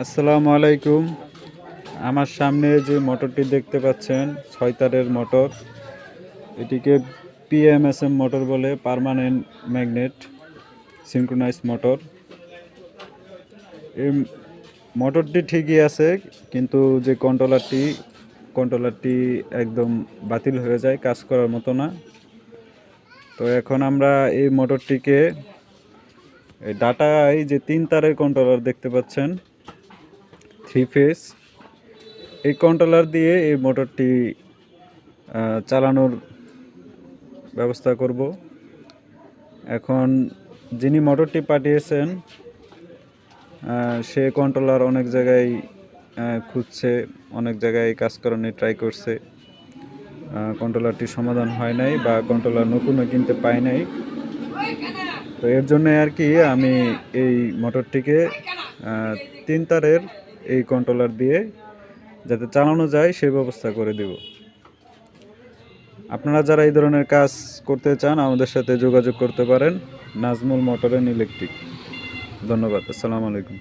আসসালামু আলাইকুম। আমার সামনে যে মোটরটি দেখতে পাচ্ছেন 6 তারের মোটর। এটিকে পিএমএসএম মোটর বলে, পার্মানেন্ট ম্যাগনেট সিনক্রোনাইজ মোটর। এই মোটরটি ঠিকই আছে, কিন্তু যে কন্ট্রোলারটি একদম বাতিল হয়ে যায়, কাজ করার মতো না। তো এখন আমরা এই মোটরটিকে ডাটায় যে 3 তারের কন্ট্রোলার দেখতে পাচ্ছেন, 3 ফেজ, এই কন্ট্রোলার দিয়ে এই মোটরটি চালানোর ব্যবস্থা করব। এখন যিনি মোটরটি পাঠিয়েছেন সে কন্ট্রোলার অনেক জায়গায় খুঁজছে, অনেক জায়গায় কাজ করানোর ট্রাই করছে। কন্ট্রোলারটির সমাধান হয় নাই, বা কন্ট্রোলার নতুনও কিনতে পায় নাই। তো এর জন্য আর কি আমি এই মোটরটিকে 3 তারের এই কন্ট্রোলার দিয়ে যাতে চালানো যায় সেই ব্যবস্থা করে দেব। আপনারা যারা এই ধরনের কাজ করতে চান আমাদের সাথে যোগাযোগ করতে পারেন। Nazmul motor and electric. ধন্যবাদ। আসসালামু আলাইকুম।